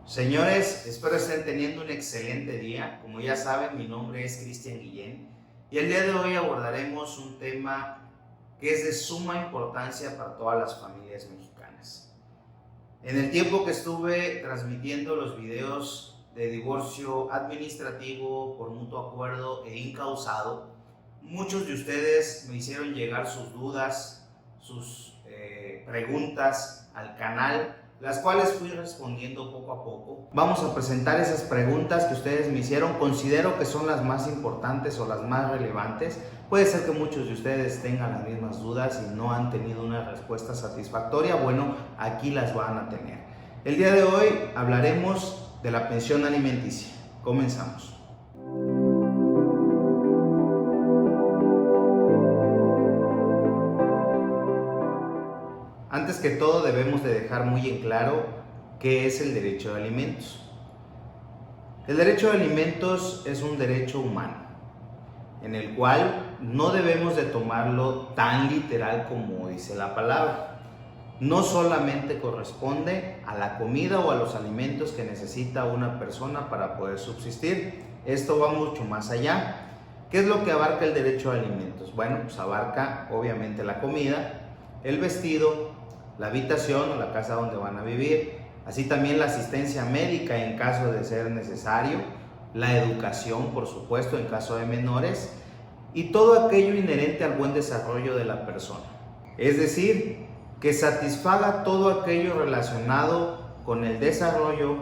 Señores, espero estén teniendo un excelente día. Como ya saben, mi nombre es Cristian Guillén y el día de hoy abordaremos un tema que es de suma importancia para todas las familias mexicanas. En el tiempo que estuve transmitiendo los videos de divorcio administrativo por mutuo acuerdo e incausado, muchos de ustedes me hicieron llegar sus dudas, sus preguntas al canal, las cuales fui respondiendo poco a poco. Vamos a presentar esas preguntas que ustedes me hicieron. Considero que son las más importantes o las más relevantes. Puede ser que muchos de ustedes tengan las mismas dudas y no han tenido una respuesta satisfactoria. Bueno, aquí las van a tener. El día de hoy hablaremos de la pensión alimenticia. Comenzamos. Antes que todo debemos de dejar muy en claro qué es el derecho de alimentos. El derecho de alimentos es un derecho humano, en el cual no debemos de tomarlo tan literal como dice la palabra. No solamente corresponde a la comida o a los alimentos que necesita una persona para poder subsistir. Esto va mucho más allá. ¿Qué es lo que abarca el derecho de alimentos? Bueno, pues abarca obviamente la comida, el vestido, la habitación o la casa donde van a vivir, así también la asistencia médica en caso de ser necesario, la educación, por supuesto, en caso de menores, y todo aquello inherente al buen desarrollo de la persona. Es decir, que satisfaga todo aquello relacionado con el desarrollo,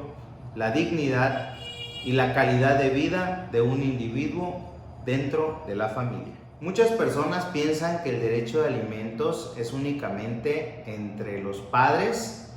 la dignidad y la calidad de vida de un individuo dentro de la familia. Muchas personas piensan que el derecho de alimentos es únicamente entre los padres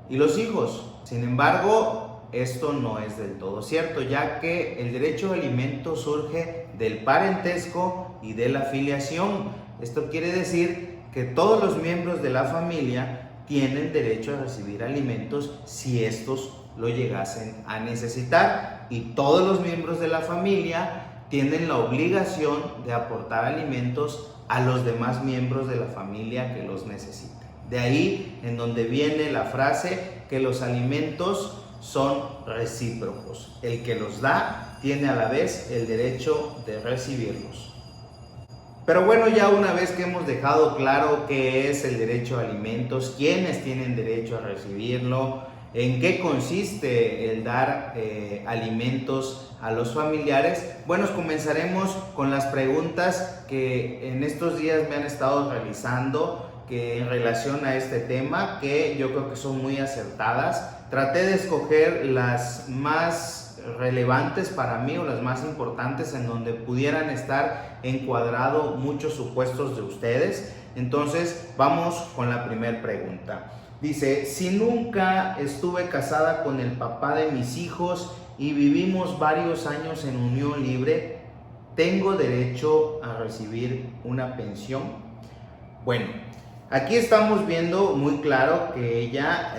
y los hijos. Sin embargo, esto no es del todo cierto, ya que el derecho de alimentos surge del parentesco y de la filiación. Esto quiere decir que todos los miembros de la familia tienen derecho a recibir alimentos si estos lo llegasen a necesitar, y todos los miembros de la familia tienen la obligación de aportar alimentos a los demás miembros de la familia que los necesiten. De ahí en donde viene la frase que los alimentos son recíprocos. El que los da tiene a la vez el derecho de recibirlos. Pero bueno, ya una vez que hemos dejado claro qué es el derecho a alimentos, quiénes tienen derecho a recibirlo, en qué consiste el dar alimentos a los familiares, bueno, comenzaremos con las preguntas que en estos días me han estado realizando en relación a este tema, que yo creo que son muy acertadas. Traté de escoger las más relevantes para mí o las más importantes en donde pudieran estar encuadrado muchos supuestos de ustedes. Entonces vamos con la primera pregunta. Dice: si nunca estuve casada con el papá de mis hijos y vivimos varios años en unión libre, ¿tengo derecho a recibir una pensión? Bueno, aquí estamos viendo muy claro que ella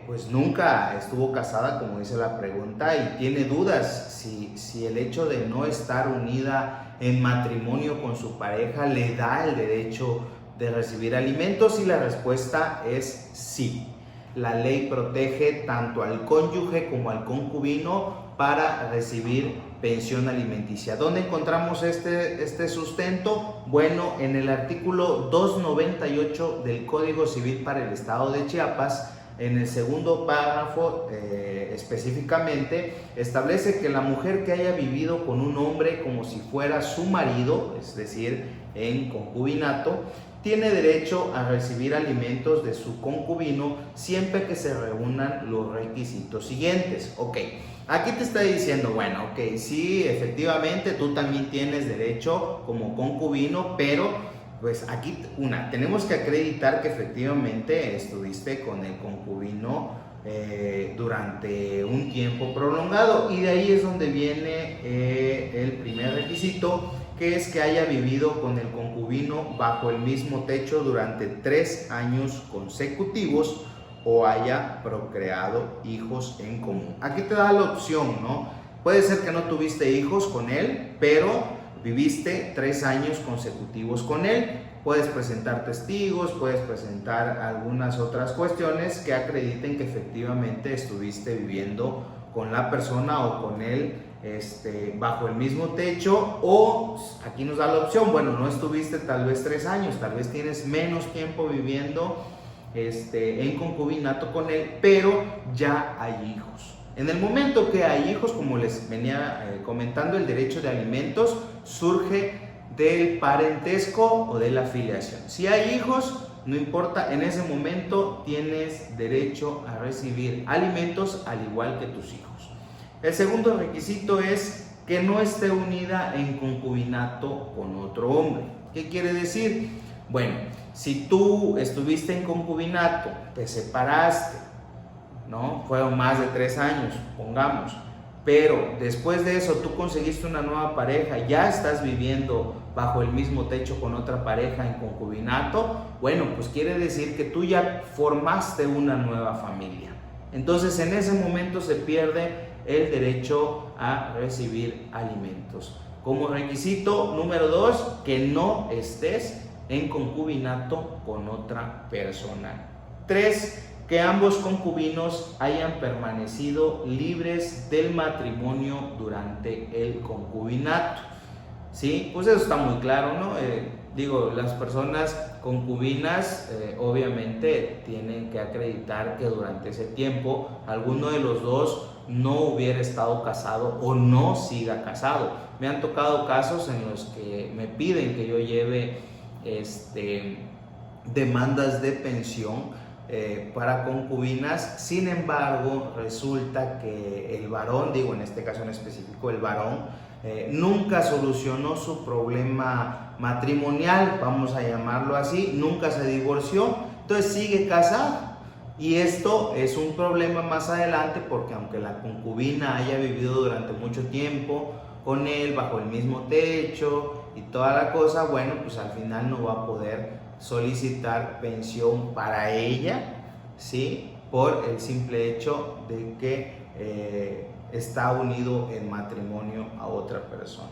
pues nunca estuvo casada, como dice la pregunta, y tiene dudas si el hecho de no estar unida en matrimonio con su pareja le da el derecho de recibir alimentos, y la respuesta es sí. La ley protege tanto al cónyuge como al concubino para recibir pensión alimenticia. ¿Dónde encontramos este sustento? Bueno, en el artículo 298 del Código Civil para el Estado de Chiapas, en el segundo párrafo específicamente, establece que la mujer que haya vivido con un hombre como si fuera su marido, es decir, en concubinato, tiene derecho a recibir alimentos de su concubino siempre que se reúnan los requisitos siguientes. Ok, aquí te está diciendo, bueno, ok, sí, efectivamente tú también tienes derecho como concubino, pero pues aquí tenemos que acreditar que efectivamente estuviste con el concubino durante un tiempo prolongado, y de ahí es donde viene el primer requisito, que es que haya vivido con el concubino bajo el mismo techo durante 3 años consecutivos o haya procreado hijos en común. Aquí te da la opción, ¿no? Puede ser que no tuviste hijos con él, pero viviste 3 años consecutivos con él. puedes presentar testigos, puedes presentar algunas otras cuestiones que acrediten que efectivamente estuviste viviendo con la persona o con él bajo el mismo techo, o aquí nos da la opción, bueno, no estuviste tal vez 3 años, tal vez tienes menos tiempo viviendo en concubinato con él, pero ya hay hijos. En el momento que hay hijos, como les venía comentando, el derecho de alimentos surge del parentesco o de la filiación. Si hay hijos, no importa, en ese momento tienes derecho a recibir alimentos al igual que tus hijos. El segundo requisito es que no esté unida en concubinato con otro hombre. ¿Qué quiere decir? Bueno, si tú estuviste en concubinato, te separaste, ¿no? Fueron más de 3 años, pongamos, pero después de eso tú conseguiste una nueva pareja, ya estás viviendo bajo el mismo techo con otra pareja en concubinato, bueno, pues quiere decir que tú ya formaste una nueva familia. Entonces en ese momento se pierde el derecho a recibir alimentos. Como requisito número 2, que no estés en concubinato con otra persona. 3, que ambos concubinos hayan permanecido libres del matrimonio durante el concubinato. ¿Sí? Pues eso está muy claro, ¿no? Las personas concubinas obviamente tienen que acreditar que durante ese tiempo alguno de los dos no hubiera estado casado o no siga casado. Me han tocado casos en los que me piden que yo lleve demandas de pensión para concubinas. Sin embargo, resulta que el varón, en este caso en específico el varón, nunca solucionó su problema matrimonial, vamos a llamarlo así, nunca se divorció, entonces sigue casado. Y esto es un problema más adelante, porque aunque la concubina haya vivido durante mucho tiempo con él bajo el mismo techo y toda la cosa, bueno, pues al final no va a poder solicitar pensión para ella, ¿sí? Por el simple hecho de que está unido en matrimonio a otra persona,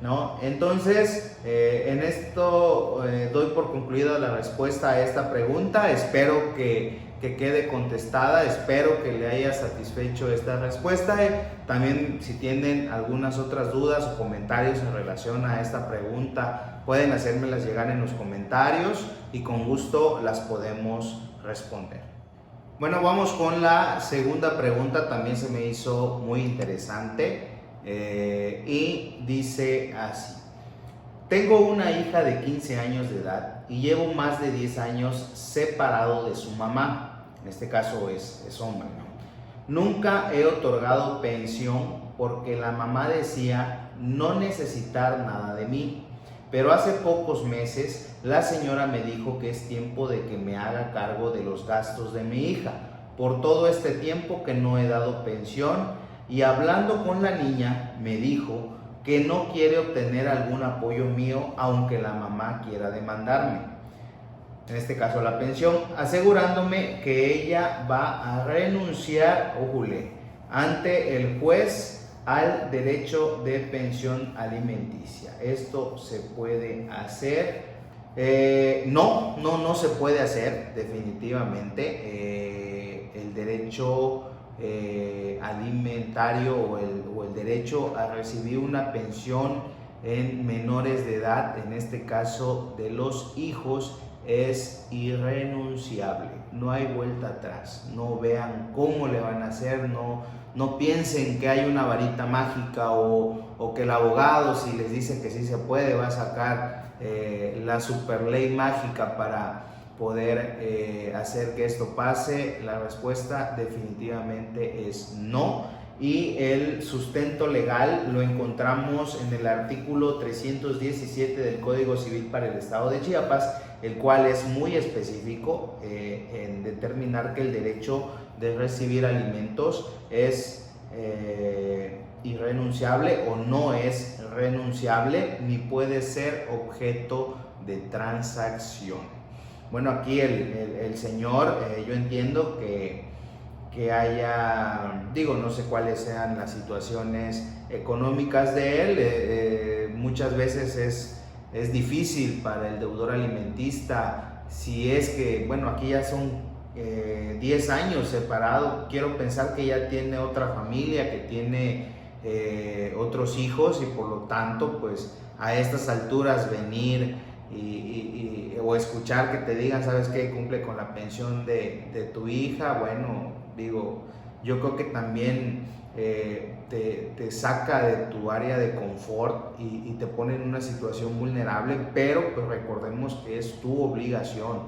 ¿no? Entonces, en esto doy por concluida la respuesta a esta pregunta. Espero que quede contestada, espero que le haya satisfecho esta respuesta. También, si tienen algunas otras dudas o comentarios en relación a esta pregunta, pueden hacérmelas llegar en los comentarios y con gusto las podemos responder. Bueno, vamos con la segunda pregunta. También se me hizo muy interesante y dice así: tengo una hija de 15 años de edad y llevo más de 10 años separado de su mamá. En este caso es hombre, ¿no? Nunca he otorgado pensión porque la mamá decía no necesitar nada de mí. Pero hace pocos meses la señora me dijo que es tiempo de que me haga cargo de los gastos de mi hija por todo este tiempo que no he dado pensión, y hablando con la niña me dijo que no quiere obtener algún apoyo mío aunque la mamá quiera demandarme, en este caso la pensión, asegurándome que ella va a renunciar, ante el juez al derecho de pensión alimenticia. ¿Esto se puede hacer? No se puede hacer, definitivamente. El derecho alimentario o el derecho a recibir una pensión en menores de edad, en este caso de los hijos, es irrenunciable. No hay vuelta atrás. No vean cómo le van a hacer, no piensen que hay una varita mágica o que el abogado, si les dice que sí se puede, va a sacar la super ley mágica para poder hacer que esto pase. La respuesta definitivamente es no. Y el sustento legal lo encontramos en el artículo 317 del Código Civil para el Estado de Chiapas, el cual es muy específico en determinar que el derecho de recibir alimentos es irrenunciable o no es renunciable, ni puede ser objeto de transacción. Bueno, aquí el señor, yo entiendo que haya, no sé cuáles sean las situaciones económicas de él, muchas veces es es difícil para el deudor alimentista, si es que, bueno, aquí ya son 10 años separados, quiero pensar que ya tiene otra familia, que tiene otros hijos, y por lo tanto, pues a estas alturas venir o escuchar que te digan, ¿sabes qué? Cumple con la pensión de tu hija, bueno, digo, yo creo que también te saca de tu área de confort y te pone en una situación vulnerable, pero pues recordemos que es tu obligación,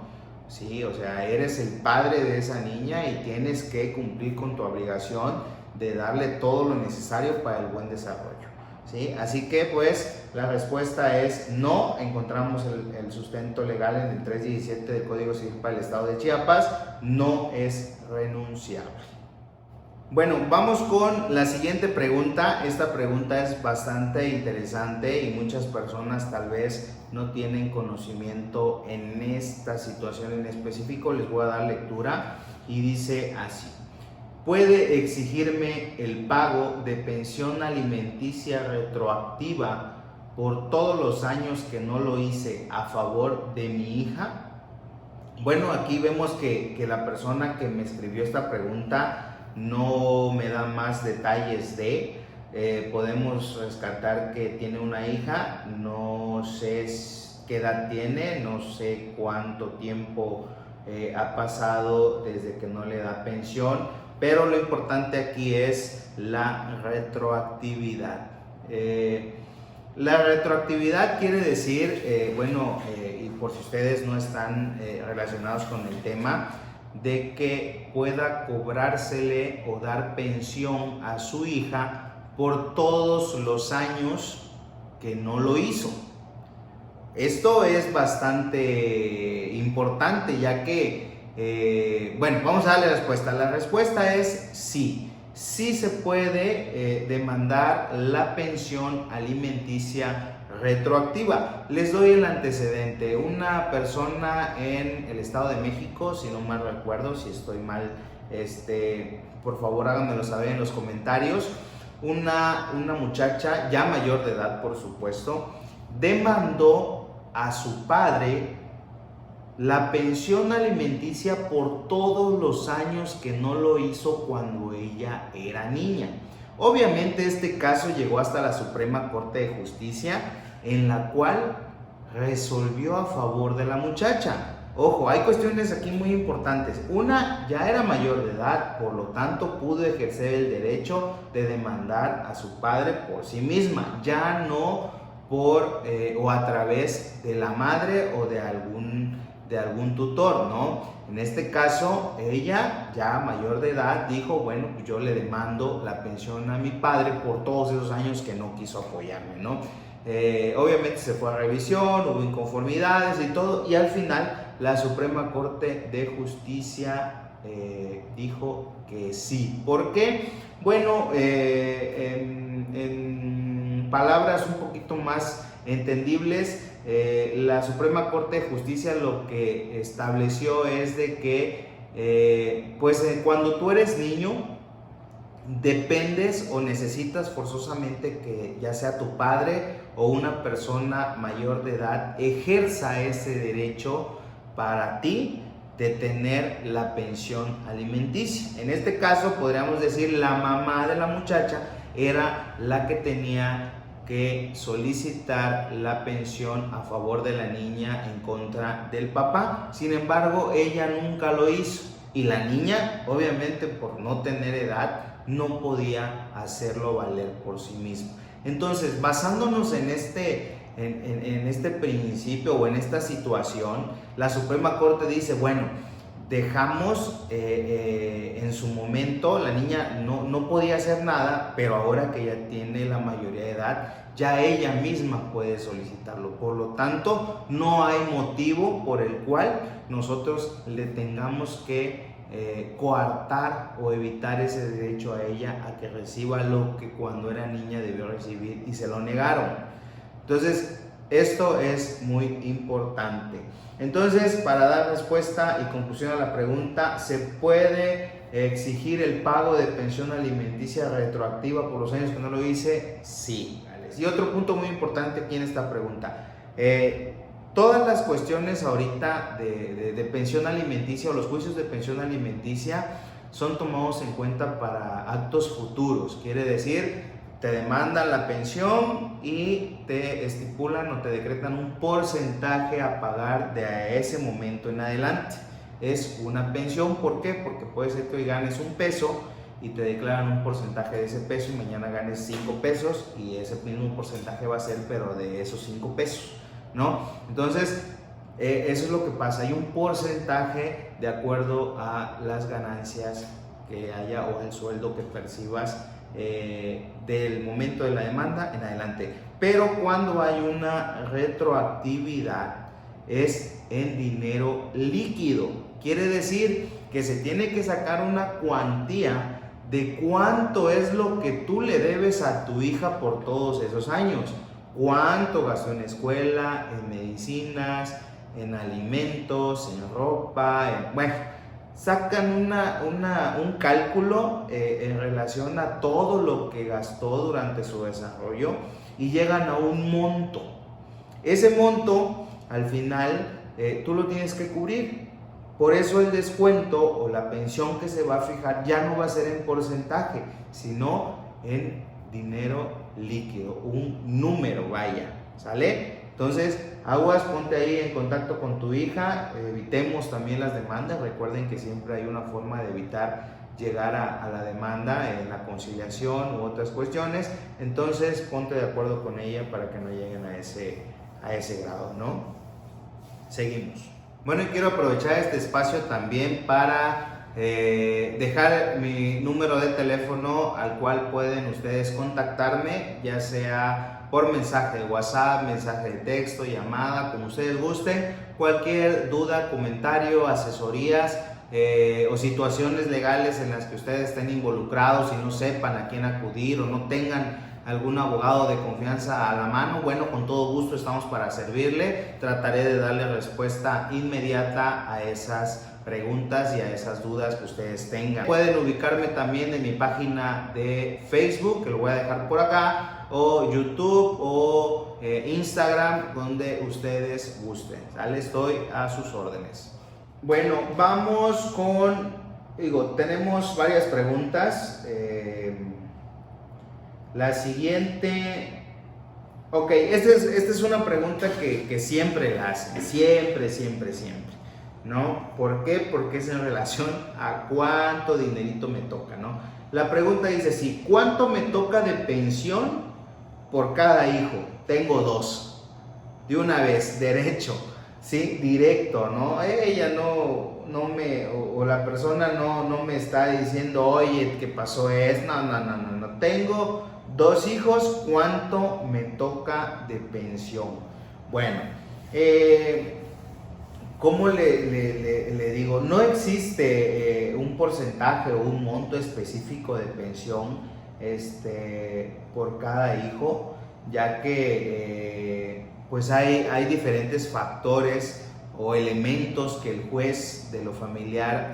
¿sí? O sea, eres el padre de esa niña y tienes que cumplir con tu obligación de darle todo lo necesario para el buen desarrollo, ¿sí? Así que pues la respuesta es no. Encontramos el sustento legal en el 317 del Código Civil para el Estado de Chiapas, no es renunciable. Bueno, vamos con la siguiente pregunta. Esta pregunta es bastante interesante y muchas personas tal vez no tienen conocimiento en esta situación en específico. Les voy a dar lectura y dice así: ¿puede exigirme el pago de pensión alimenticia retroactiva por todos los años que no lo hice a favor de mi hija? Bueno, aquí vemos que la persona que me escribió esta pregunta no me da más detalles podemos rescatar que tiene una hija, no sé qué edad tiene, no sé cuánto tiempo ha pasado desde que no le da pensión, pero lo importante aquí es la retroactividad. La retroactividad quiere decir, y por si ustedes no están relacionados con el tema, de que pueda cobrársele o dar pensión a su hija por todos los años que no lo hizo. Esto es bastante importante, ya que, vamos a darle la respuesta. La respuesta es sí. Sí se puede demandar la pensión alimenticia retroactiva. Les doy el antecedente. Una persona en el Estado de México, si no mal recuerdo, si estoy mal, por favor háganmelo saber en los comentarios. Una muchacha ya mayor de edad, por supuesto, demandó a su padre la pensión alimenticia por todos los años que no lo hizo cuando ella era niña. Obviamente este caso llegó hasta la Suprema Corte de Justicia, en la cual resolvió a favor de la muchacha. Ojo, hay cuestiones aquí muy importantes. Una, ya era mayor de edad, por lo tanto pudo ejercer el derecho de demandar a su padre por sí misma, ya no por o a través de la madre o de algún tutor, ¿no? En este caso, ella, ya mayor de edad, dijo, bueno, pues yo le demando la pensión a mi padre por todos esos años que no quiso apoyarme, ¿no? Obviamente se fue a revisión, hubo inconformidades y todo, y al final la Suprema Corte de Justicia dijo que sí. ¿Por qué? Bueno, en palabras un poquito más entendibles, la Suprema Corte de Justicia lo que estableció es de que cuando tú eres niño dependes o necesitas forzosamente que ya sea tu padre o una persona mayor de edad ejerza ese derecho para ti de tener la pensión alimenticia. En este caso podríamos decir la mamá de la muchacha era la que tenía que solicitar la pensión a favor de la niña en contra del papá. Sin embargo, ella nunca lo hizo y la niña, obviamente por no tener edad, no podía hacerlo valer por sí misma. Entonces, basándonos en este principio o en esta situación, la Suprema Corte dice, bueno, dejamos en su momento, la niña no podía hacer nada, pero ahora que ya tiene la mayoría de edad, ya ella misma puede solicitarlo. Por lo tanto, no hay motivo por el cual nosotros le tengamos que coartar o evitar ese derecho a ella a que reciba lo que cuando era niña debió recibir y se lo negaron. Entonces, esto es muy importante. Entonces, para dar respuesta y conclusión a la pregunta, ¿se puede exigir el pago de pensión alimenticia retroactiva por los años que no lo hice? Sí. Y otro punto muy importante aquí en esta pregunta. Todas las cuestiones ahorita de pensión alimenticia o los juicios de pensión alimenticia son tomados en cuenta para actos futuros. Quiere decir, te demandan la pensión y te estipulan o te decretan un porcentaje a pagar de ese momento en adelante. Es una pensión, ¿por qué? Porque puede ser que hoy ganes un peso y te declaran un porcentaje de ese peso y mañana ganes 5 pesos y ese mismo porcentaje va a ser pero de esos 5 pesos, ¿no? Entonces, eso es lo que pasa, hay un porcentaje de acuerdo a las ganancias que haya o el sueldo que percibas del momento de la demanda en adelante. Pero cuando hay una retroactividad es en dinero líquido, quiere decir que se tiene que sacar una cuantía de cuánto es lo que tú le debes a tu hija por todos esos años, cuánto gastó en escuela, en medicinas, en alimentos, en ropa, bueno, sacan un cálculo en relación a todo lo que gastó durante su desarrollo y llegan a un monto. Ese monto al final tú lo tienes que cubrir. Por eso el descuento o la pensión que se va a fijar ya no va a ser en porcentaje, sino en dinero líquido, un número, vaya, ¿sale? Entonces, aguas, ponte ahí en contacto con tu hija, evitemos también las demandas. Recuerden que siempre hay una forma de evitar llegar a la demanda en la conciliación u otras cuestiones. Entonces, ponte de acuerdo con ella para que no lleguen a ese grado, ¿no? Seguimos. Bueno, y quiero aprovechar este espacio también para dejar mi número de teléfono al cual pueden ustedes contactarme, ya sea por mensaje de WhatsApp, mensaje de texto, llamada, como ustedes gusten. Cualquier duda, comentario, asesorías o situaciones legales en las que ustedes estén involucrados y no sepan a quién acudir o no tengan algún abogado de confianza a la mano, bueno, con todo gusto estamos para servirle. Trataré de darle respuesta inmediata a esas preguntas y a esas dudas que ustedes tengan. Pueden ubicarme también en mi página de Facebook, que lo voy a dejar por acá, o YouTube o Instagram, donde ustedes gusten, ¿sale? Estoy a sus órdenes. Bueno, vamos con, tenemos varias preguntas. La siguiente, ok, esta es una pregunta que siempre la hacen, siempre, ¿no? ¿Por qué? Porque es en relación a cuánto dinerito me toca, ¿no? La pregunta dice así: ¿cuánto me toca de pensión por cada hijo? Tengo 2, de una vez, derecho, ¿sí? Directo, ¿no? Ella no me, o la persona no me está diciendo, oye, ¿qué pasó? No, tengo 2 hijos, ¿cuánto me toca de pensión? Bueno, ¿cómo le digo? No existe un porcentaje o un monto específico de pensión por cada hijo, ya que pues hay diferentes factores o elementos que el juez de lo familiar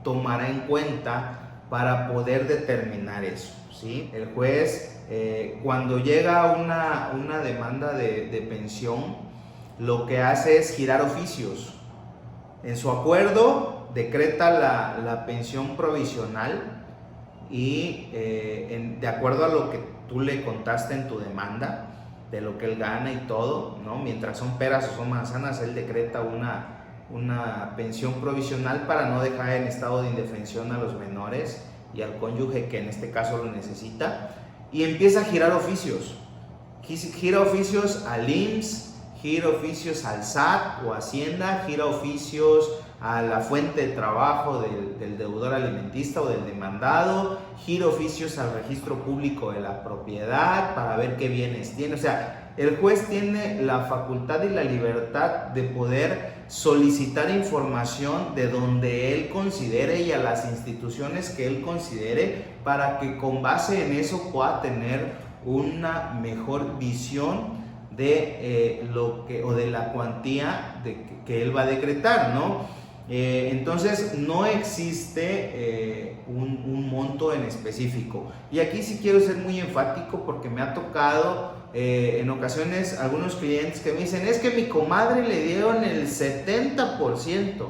tomará en cuenta para poder determinar eso, ¿sí? El juez, cuando llega una demanda de pensión, lo que hace es girar oficios. En su acuerdo decreta la pensión provisional y de acuerdo a lo que tú le contaste en tu demanda, de lo que él gana y todo, ¿no? Mientras son peras o son manzanas, él decreta una pensión provisional para no dejar en estado de indefensión a los menores y al cónyuge que en este caso lo necesita, y empieza a girar oficios. Gira oficios al IMSS, gira oficios al SAT o Hacienda, gira oficios a la fuente de trabajo del deudor alimentista o del demandado, gira oficios al registro público de la propiedad para ver qué bienes tiene. O sea, el juez tiene la facultad y la libertad de poder solicitar información de donde él considere y a las instituciones que él considere, para que con base en eso pueda tener una mejor visión de lo que, o de la cuantía que él va a decretar, ¿no? Entonces no existe un monto en específico. Y aquí sí quiero ser muy enfático porque me ha tocado en ocasiones algunos clientes que me dicen, es que mi comadre le dieron el 70%.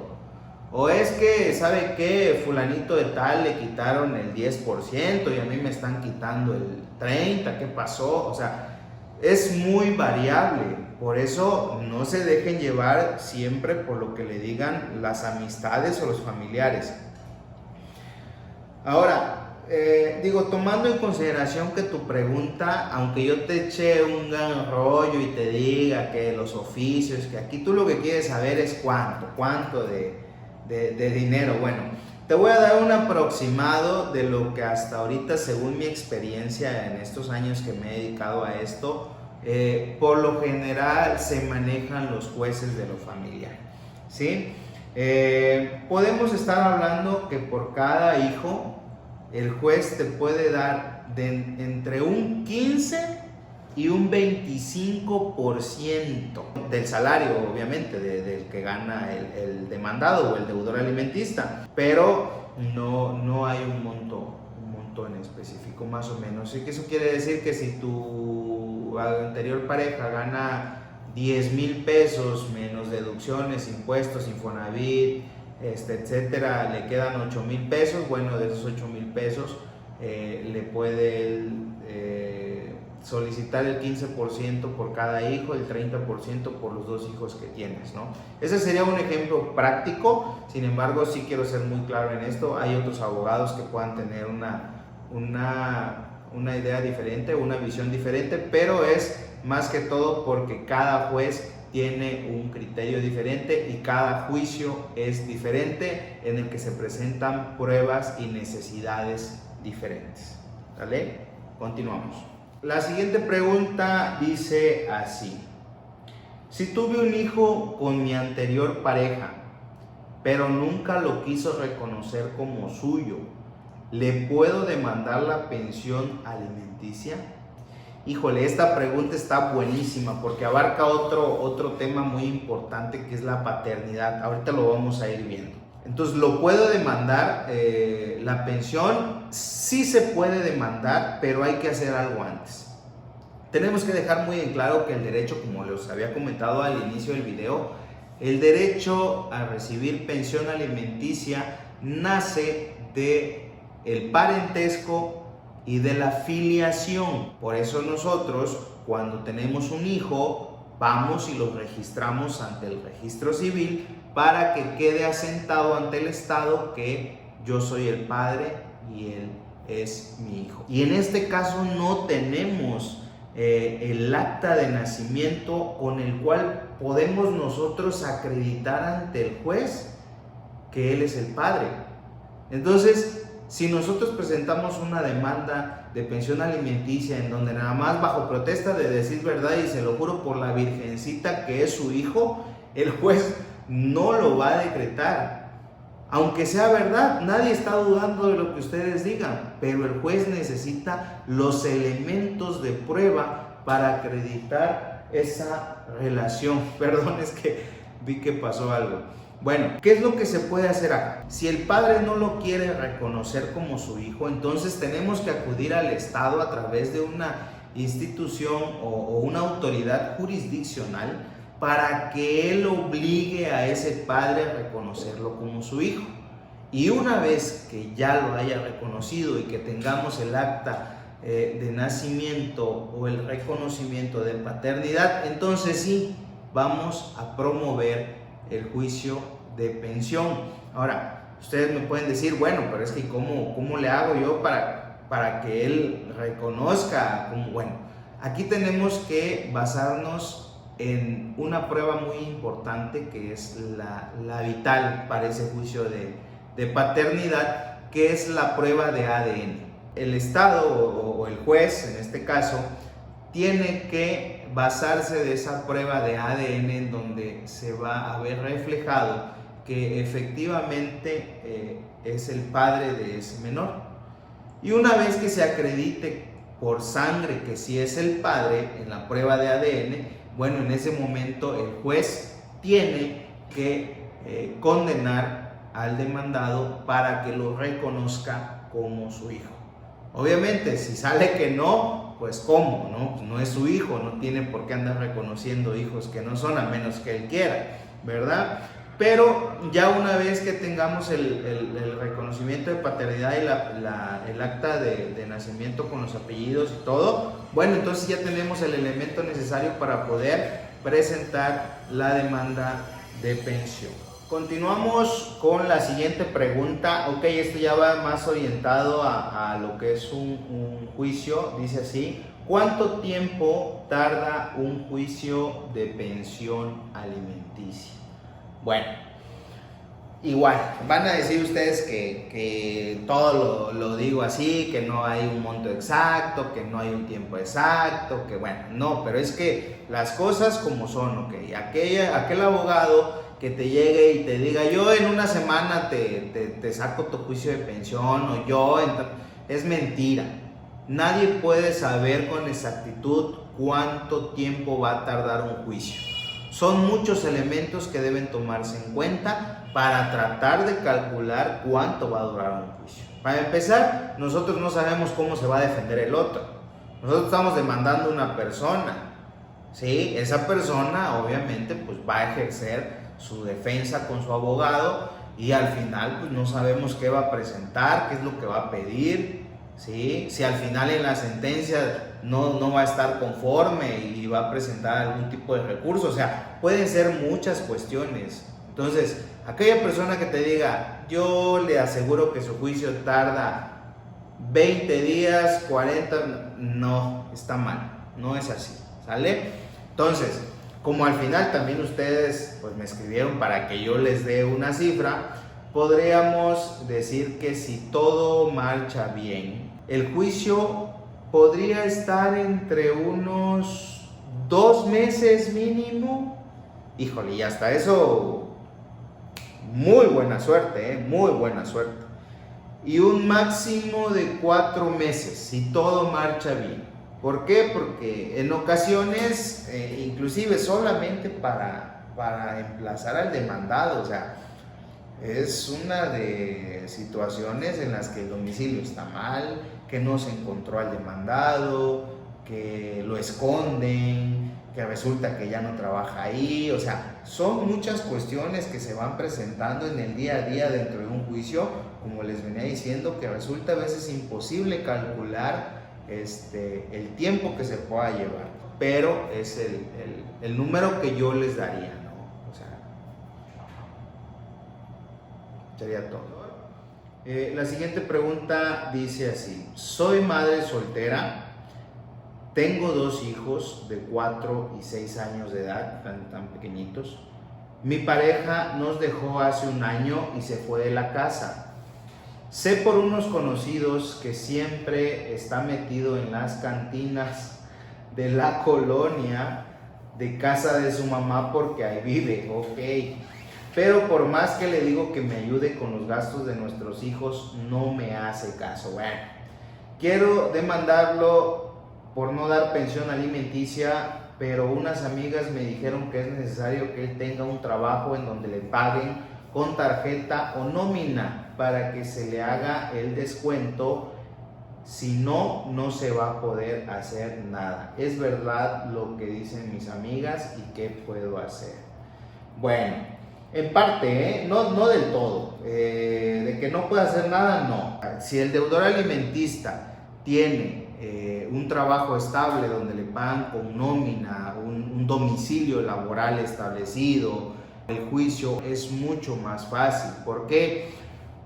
O es que, ¿sabe qué? Fulanito de tal le quitaron el 10% y a mí me están quitando el 30%. ¿Qué pasó? O sea, es muy variable. Por eso no se dejen llevar siempre por lo que le digan las amistades o los familiares. Ahora, tomando en consideración que tu pregunta, aunque yo te eche un gran rollo y te diga que los oficios, que aquí tú lo que quieres saber es cuánto de dinero. Bueno, te voy a dar un aproximado de lo que hasta ahorita, según mi experiencia en estos años que me he dedicado a esto, por lo general se manejan los jueces de lo familiar, ¿sí? Podemos estar hablando que por cada hijo el juez te puede dar entre un 15 y un 25% del salario, obviamente, del que gana el demandado o el deudor alimentista, pero no hay un monto en específico, más o menos. Y que eso quiere decir que si tu anterior pareja gana 10,000 pesos menos deducciones, impuestos, Infonavit, etcétera, le quedan 8,000 pesos. Bueno, de esos 8,000 pesos le puede solicitar el 15% por cada hijo, el 30% por los 2 hijos que tienes, ¿no? Ese sería un ejemplo práctico. Sin embargo, sí quiero ser muy claro en esto. Hay otros abogados que puedan tener una idea diferente, una visión diferente, pero es más que todo porque cada juez tiene un criterio diferente y cada juicio es diferente en el que se presentan pruebas y necesidades diferentes. ¿Vale? Continuamos. La siguiente pregunta dice así: si tuve un hijo con mi anterior pareja, pero nunca lo quiso reconocer como suyo, ¿le puedo demandar la pensión alimenticia? Híjole, esta pregunta está buenísima porque abarca otro tema muy importante, que es la paternidad. Ahorita lo vamos a ir viendo. Entonces, ¿lo puedo demandar? La pensión sí se puede demandar, pero hay que hacer algo antes. Tenemos que dejar muy en claro que el derecho, como les había comentado al inicio del video, el derecho a recibir pensión alimenticia nace del parentesco y de la filiación. Por eso nosotros, cuando tenemos un hijo, vamos y lo registramos ante el registro civil para que quede asentado ante el Estado que yo soy el padre y él es mi hijo. Y en este caso no tenemos el acta de nacimiento con el cual podemos nosotros acreditar ante el juez que él es el padre. Entonces, si nosotros presentamos una demanda de pensión alimenticia en donde nada más bajo protesta de decir verdad y se lo juro por la virgencita que es su hijo, el juez no lo va a decretar. Aunque sea verdad, nadie está dudando de lo que ustedes digan, pero el juez necesita los elementos de prueba para acreditar esa relación. Perdón, es que vi que pasó algo. Bueno, ¿qué es lo que se puede hacer acá? Si el padre no lo quiere reconocer como su hijo, entonces tenemos que acudir al Estado a través de una institución o una autoridad jurisdiccional para que él obligue a ese padre a reconocerlo como su hijo. Y una vez que ya lo haya reconocido y que tengamos el acta de nacimiento o el reconocimiento de paternidad, entonces sí vamos a promover el juicio de pensión. Ahora, ustedes me pueden decir, bueno, pero es que ¿cómo le hago yo para que él reconozca? Bueno, aquí tenemos que basarnos en una prueba muy importante que es la vital para ese juicio de paternidad, que es la prueba de ADN. El Estado o el juez, en este caso, tiene que basarse de esa prueba de ADN en donde se va a ver reflejado que efectivamente es el padre de ese menor. Y una vez que se acredite por sangre que sí es el padre en la prueba de ADN, bueno, en ese momento el juez tiene que condenar al demandado para que lo reconozca como su hijo. Obviamente, si sale que no, pues ¿cómo? ¿No? Pues no es su hijo, no tiene por qué andar reconociendo hijos que no son, a menos que él quiera, ¿verdad? Pero ya una vez que tengamos el reconocimiento de paternidad y el acta de nacimiento con los apellidos y todo, bueno, entonces ya tenemos el elemento necesario para poder presentar la demanda de pensión. Continuamos con la siguiente pregunta. Ok, esto ya va más orientado a lo que es un juicio. Dice así: ¿cuánto tiempo tarda un juicio de pensión alimenticia? Bueno, igual, van a decir ustedes que todo lo digo así, que no hay un monto exacto, que no hay un tiempo exacto, que bueno, no, pero es que las cosas como son, ok. Aquel abogado que te llegue y te diga, yo en una semana te saco tu juicio de pensión, o yo, es mentira. Nadie puede saber con exactitud cuánto tiempo va a tardar un juicio. Son muchos elementos que deben tomarse en cuenta para tratar de calcular cuánto va a durar un juicio. Para empezar, nosotros no sabemos cómo se va a defender el otro. Nosotros estamos demandando a una persona, ¿sí? Esa persona obviamente pues va a ejercer su defensa con su abogado y al final pues no sabemos qué va a presentar, qué es lo que va a pedir, ¿sí? Si al final en la sentencia no va a estar conforme y va a presentar algún tipo de recurso, o sea, pueden ser muchas cuestiones. Entonces, aquella persona que te diga, yo le aseguro que su juicio tarda 20 días, 40, no, está mal, no es así, ¿sale? Entonces, como al final también ustedes pues me escribieron para que yo les dé una cifra, podríamos decir que si todo marcha bien, el juicio podría estar entre unos 2 meses mínimo. Híjole, y hasta eso, muy buena suerte, muy buena suerte. Y un máximo de 4 meses, si todo marcha bien. ¿Por qué? Porque en ocasiones, inclusive solamente para emplazar al demandado, o sea, es una de situaciones en las que el domicilio está mal, que no se encontró al demandado, que lo esconden, que resulta que ya no trabaja ahí, o sea, son muchas cuestiones que se van presentando en el día a día dentro de un juicio, como les venía diciendo, que resulta a veces imposible calcular el tiempo que se pueda llevar, pero es el número que yo les daría, ¿no? O sea, sería todo. La siguiente pregunta dice así: soy madre soltera, tengo 2 hijos de 4 y 6 años de edad, tan pequeñitos. Mi pareja nos dejó hace un año y se fue de la casa. Sé por unos conocidos que siempre está metido en las cantinas de la colonia de casa de su mamá porque ahí vive, ok. Pero por más que le digo que me ayude con los gastos de nuestros hijos, no me hace caso. Bueno, quiero demandarlo por no dar pensión alimenticia, pero unas amigas me dijeron que es necesario que él tenga un trabajo en donde le paguen con tarjeta o nómina para que se le haga el descuento. Si no, no se va a poder hacer nada. Es verdad lo que dicen mis amigas y qué puedo hacer. Bueno, en parte, no del todo, de que no puede hacer nada, no. Si el deudor alimentista tiene un trabajo estable donde le pagan con nómina, un domicilio laboral establecido, el juicio es mucho más fácil. ¿Por qué?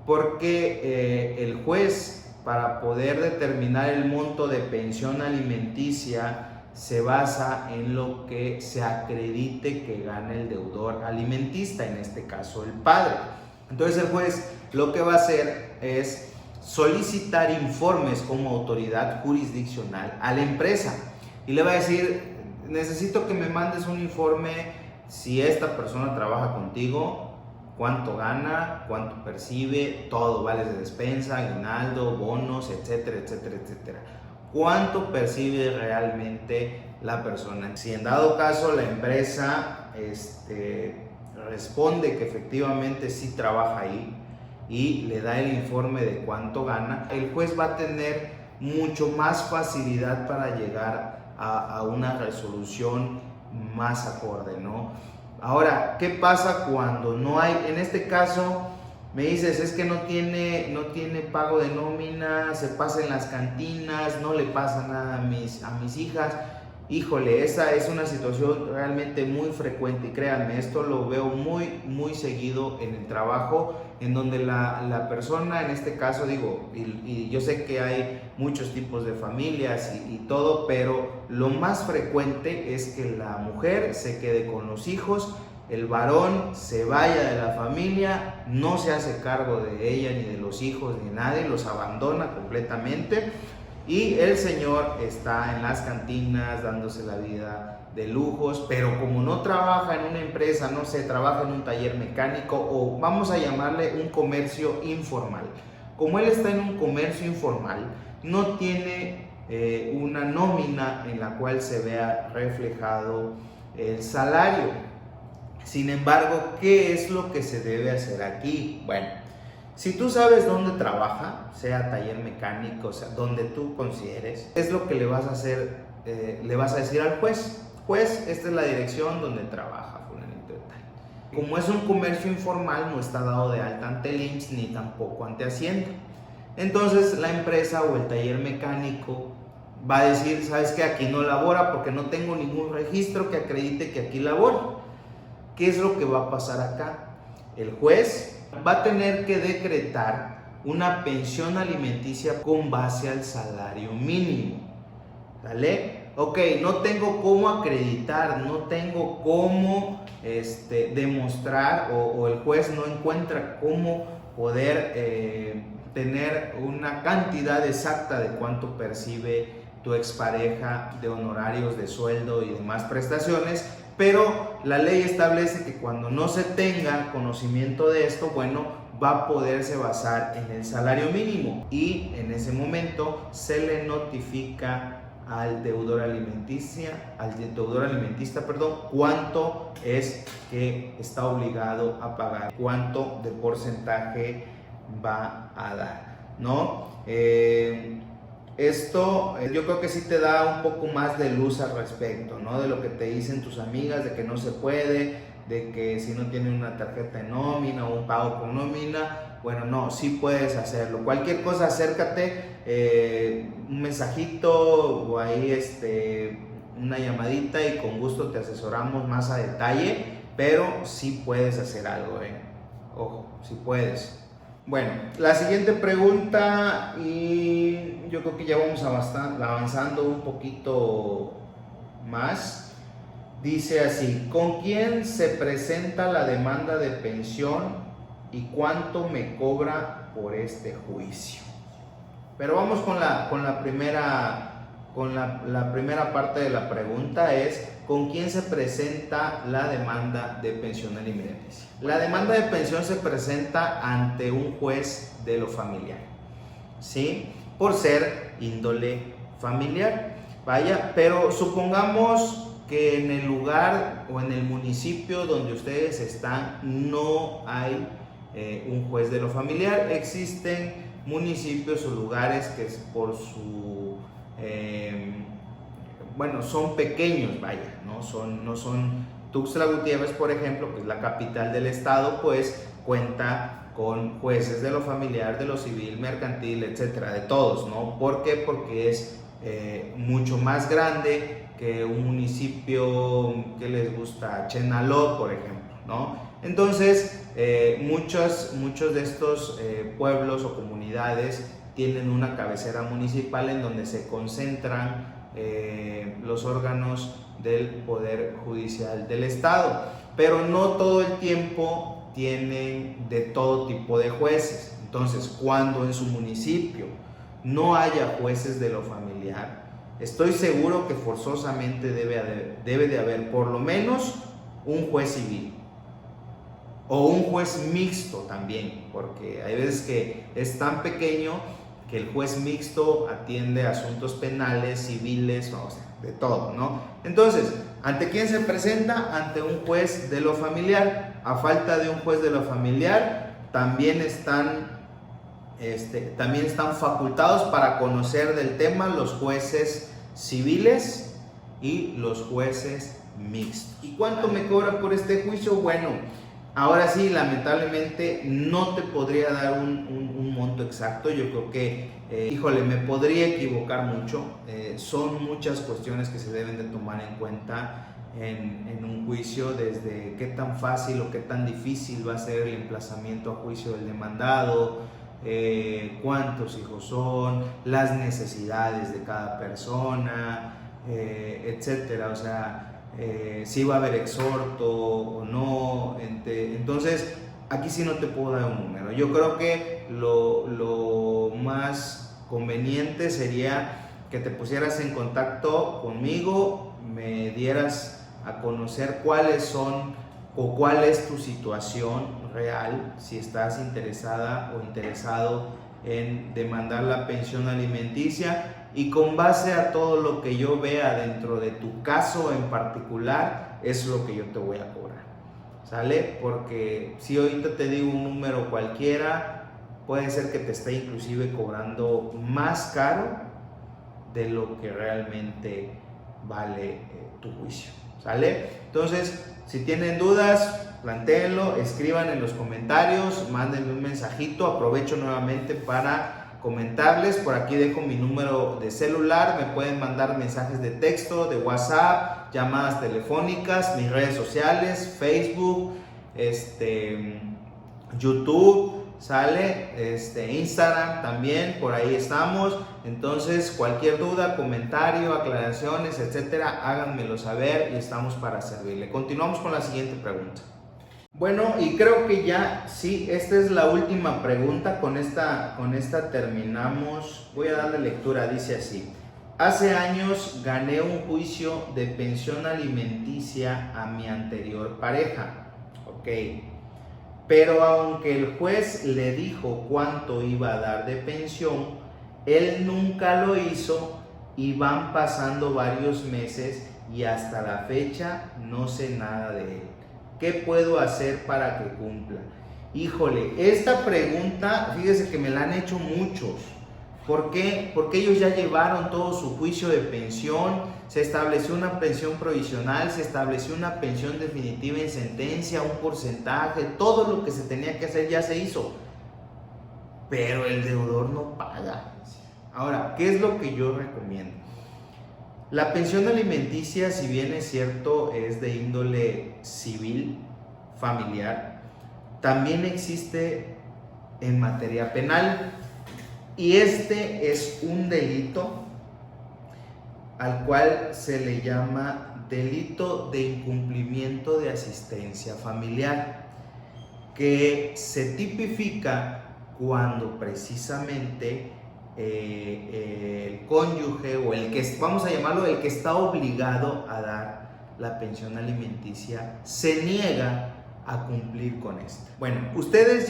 Porque el juez, para poder determinar el monto de pensión alimenticia, se basa en lo que se acredite que gana el deudor alimentista, en este caso el padre. Entonces el juez lo que va a hacer es solicitar informes como autoridad jurisdiccional a la empresa y le va a decir: necesito que me mandes un informe si esta persona trabaja contigo, cuánto gana, cuánto percibe, todo, vales de despensa, aguinaldo, bonos, etcétera, etcétera, etcétera. Cuánto percibe realmente la persona. Si en dado caso la empresa responde que efectivamente sí trabaja ahí y le da el informe de cuánto gana, el juez va a tener mucho más facilidad para llegar a una resolución más acorde, ¿no? Ahora, ¿qué pasa cuando no hay? En este caso, me dices, es que no tiene pago de nómina, se pasa en las cantinas, no le pasa nada a mis hijas. Híjole, esa es una situación realmente muy frecuente y créanme, esto lo veo muy seguido en el trabajo, en donde la persona, en este caso digo, y yo sé que hay muchos tipos de familias y todo, pero lo más frecuente es que la mujer se quede con los hijos, el varón se vaya de la familia, no se hace cargo de ella ni de los hijos ni de nadie, los abandona completamente. Y el señor está en las cantinas dándose la vida de lujos, pero como no trabaja en una empresa, no sé, trabaja en un taller mecánico o vamos a llamarle un comercio informal. Como él está en un comercio informal, no tiene una nómina en la cual se vea reflejado el salario. Sin embargo, ¿qué es lo que se debe hacer aquí? Bueno, si tú sabes dónde trabaja, sea taller mecánico, o sea, donde tú consideres, es lo que le vas a hacer, le vas a decir al juez. Juez, esta es la dirección donde trabaja, fulanito de tal. Como es un comercio informal, no está dado de alta ante el IMSS ni tampoco ante Hacienda. Entonces la empresa o el taller mecánico va a decir, ¿sabes qué? Aquí no labora porque no tengo ningún registro que acredite que aquí labora. ¿Qué es lo que va a pasar acá? El juez va a tener que decretar una pensión alimenticia con base al salario mínimo. ¿Vale? Ok, no tengo cómo acreditar, no tengo cómo demostrar o el juez no encuentra cómo poder tener una cantidad exacta de cuánto percibe tu expareja de honorarios, de sueldo y demás prestaciones, pero la ley establece que cuando no se tenga conocimiento de esto, bueno, va a poderse basar en el salario mínimo y en ese momento se le notifica al deudor alimenticia, cuánto es que está obligado a pagar, cuánto de porcentaje va a dar, ¿no? Esto yo creo que sí te da un poco más de luz al respecto, ¿no? De lo que te dicen tus amigas, de que no se puede, de que si no tienen una tarjeta de nómina o un pago con nómina, bueno, no, sí puedes hacerlo. Cualquier cosa, acércate, un mensajito o ahí una llamadita y con gusto te asesoramos más a detalle, pero sí puedes hacer algo, ojo, sí puedes. Bueno, la siguiente pregunta, y yo creo que ya vamos avanzando un poquito más, dice así: ¿con quién se presenta la demanda de pensión y cuánto me cobra por este juicio? Pero vamos con la primera parte de la pregunta, es ¿con quién se presenta la demanda de pensión alimenticia? La demanda de pensión se presenta ante un juez de lo familiar, ¿sí? Por ser índole familiar. Vaya, pero supongamos que en el lugar o en el municipio donde ustedes están no hay un juez de lo familiar. Existen municipios o lugares que por su son pequeños, vaya, no son Tuxtla Gutiérrez, por ejemplo, que es la capital del estado, pues cuenta con jueces de lo familiar, de lo civil, mercantil, etcétera, de todos, ¿no? ¿Por qué? Porque es mucho más grande que un municipio que les gusta, Chenaló, por ejemplo, ¿no? Entonces, muchos de estos pueblos o comunidades tienen una cabecera municipal en donde se concentran los órganos del Poder Judicial del Estado, pero no todo el tiempo tienen de todo tipo de jueces. Entonces, cuando en su municipio no haya jueces de lo familiar, estoy seguro que forzosamente debe de haber por lo menos un juez civil o un juez mixto también, porque hay veces que es tan pequeño que el juez mixto atiende asuntos penales, civiles, o sea, de todo, ¿no? Entonces, ¿ante quién se presenta? Ante un juez de lo familiar. A falta de un juez de lo familiar, también están facultados para conocer del tema los jueces civiles y los jueces mixtos. ¿Y cuánto me cobra por este juicio? Bueno, ahora sí, lamentablemente no te podría dar un monto exacto. Yo creo que, me podría equivocar mucho. Son muchas cuestiones que se deben de tomar en cuenta en un juicio, desde qué tan fácil o qué tan difícil va a ser el emplazamiento a juicio del demandado, cuántos hijos son, las necesidades de cada persona, etcétera. O sea, si va a haber exhorto o no. Entonces, aquí sí no te puedo dar un número. Yo creo que lo más conveniente sería que te pusieras en contacto conmigo, me dieras a conocer cuáles son o cuál es tu situación real, si estás interesada o interesado en demandar la pensión alimenticia, y con base a todo lo que yo vea dentro de tu caso en particular, es lo que yo te voy a cobrar, ¿sale? Porque si ahorita te digo un número cualquiera, puede ser que te esté inclusive cobrando más caro de lo que realmente vale tu juicio, ¿sale? Entonces, si tienen dudas, plantéenlo, escriban en los comentarios, mándenme un mensajito. Aprovecho nuevamente para comentarles, por aquí dejo mi número de celular, me pueden mandar mensajes de texto, de WhatsApp, llamadas telefónicas, mis redes sociales, Facebook, YouTube, sale, Instagram también, por ahí estamos. Entonces, cualquier duda, comentario, aclaraciones, etcétera, háganmelo saber y estamos para servirle. Continuamos con la siguiente pregunta. Bueno, y creo que ya, sí, esta es la última pregunta. Con esta terminamos. Voy a darle lectura. Dice así: hace años gané un juicio de pensión alimenticia a mi anterior pareja. Ok. Pero aunque el juez le dijo cuánto iba a dar de pensión, él nunca lo hizo y van pasando varios meses y hasta la fecha no sé nada de él. ¿Qué puedo hacer para que cumpla? Híjole, esta pregunta, fíjese que me la han hecho muchos. ¿Por qué? Porque ellos ya llevaron todo su juicio de pensión, se estableció una pensión provisional, se estableció una pensión definitiva en sentencia, un porcentaje, todo lo que se tenía que hacer ya se hizo. Pero el deudor no paga. Ahora, ¿qué es lo que yo recomiendo? La pensión alimenticia, si bien es cierto, es de índole civil, familiar, también existe en materia penal. Y este es un delito al cual se le llama delito de incumplimiento de asistencia familiar, que se tipifica cuando precisamente el cónyuge o el que, vamos a llamarlo, el que está obligado a dar la pensión alimenticia, se niega a cumplir con esto. Bueno, ustedes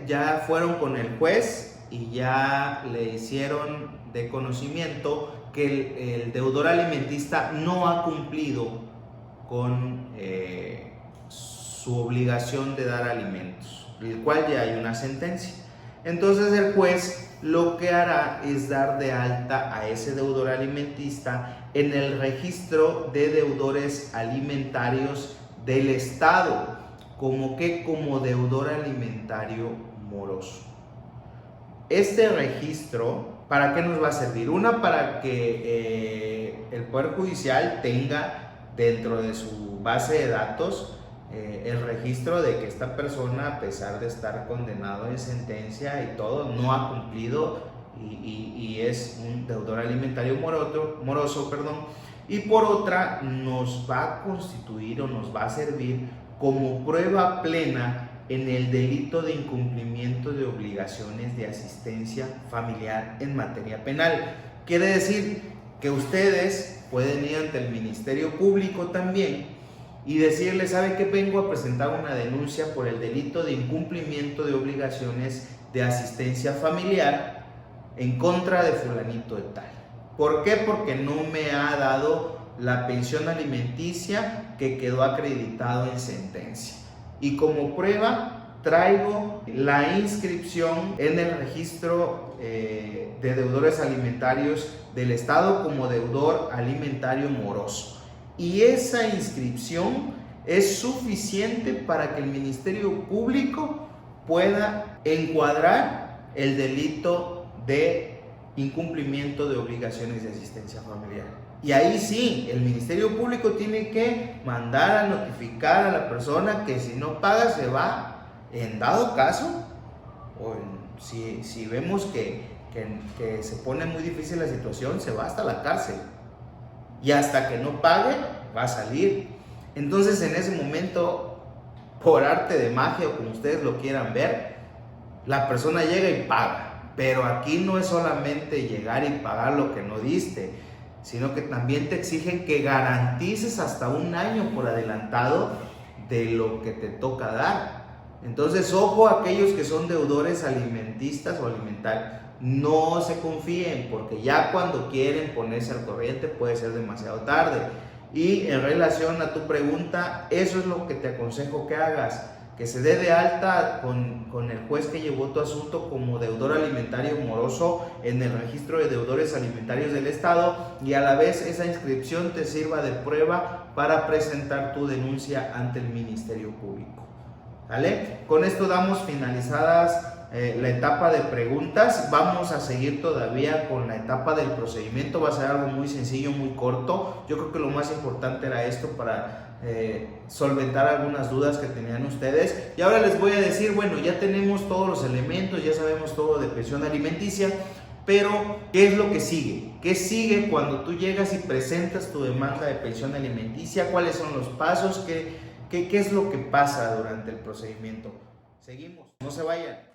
ya fueron con el juez y ya le hicieron de conocimiento que el deudor alimentista no ha cumplido con su obligación de dar alimentos, el cual ya hay una sentencia. Entonces el juez lo que hará es dar de alta a ese deudor alimentista en el registro de deudores alimentarios del Estado, como deudor alimentario moroso. Este registro, ¿para qué nos va a servir? Una, para que el Poder Judicial tenga dentro de su base de datos el registro de que esta persona, a pesar de estar condenado en sentencia y todo, no ha cumplido y es un deudor alimentario moroso. Y por otra, nos va a constituir o nos va a servir como prueba plena en el delito de incumplimiento de obligaciones de asistencia familiar en materia penal. Quiere decir que ustedes pueden ir ante el Ministerio Público también y decirle: ¿sabe qué? Vengo a presentar una denuncia por el delito de incumplimiento de obligaciones de asistencia familiar en contra de fulanito de tal. ¿Por qué? Porque no me ha dado la pensión alimenticia que quedó acreditado en sentencia. y como prueba traigo la inscripción en el registro de deudores alimentarios del Estado como deudor alimentario moroso. Y esa inscripción es suficiente para que el Ministerio Público pueda encuadrar el delito de incumplimiento de obligaciones de asistencia familiar. Y ahí sí, el Ministerio Público tiene que mandar a notificar a la persona que si no paga se va. En dado caso, o si vemos que se pone muy difícil la situación, se va hasta la cárcel. Y hasta que no pague, va a salir. Entonces, en ese momento, por arte de magia o como ustedes lo quieran ver, la persona llega y paga. Pero aquí no es solamente llegar y pagar lo que no diste, sino que también te exigen que garantices hasta un año por adelantado de lo que te toca dar. Entonces, ojo a aquellos que son deudores alimentistas o alimentarios, no se confíen, porque ya cuando quieren ponerse al corriente puede ser demasiado tarde. Y en relación a tu pregunta, eso es lo que te aconsejo que hagas, que se dé de alta con el juez que llevó tu asunto como deudor alimentario moroso en el registro de deudores alimentarios del Estado, y a la vez esa inscripción te sirva de prueba para presentar tu denuncia ante el Ministerio Público. ¿Vale? Con esto damos finalizadas la etapa de preguntas. Vamos a seguir todavía con la etapa del procedimiento. Va a ser algo muy sencillo, muy corto. Yo creo que lo más importante era esto para solventar algunas dudas que tenían ustedes. Y ahora les voy a decir, bueno, ya tenemos todos los elementos, ya sabemos todo de pensión alimenticia, pero ¿qué es lo que sigue? ¿Qué sigue cuando tú llegas y presentas tu demanda de pensión alimenticia? ¿Cuáles son los pasos? ¿Qué es lo que pasa durante el procedimiento? Seguimos, no se vayan.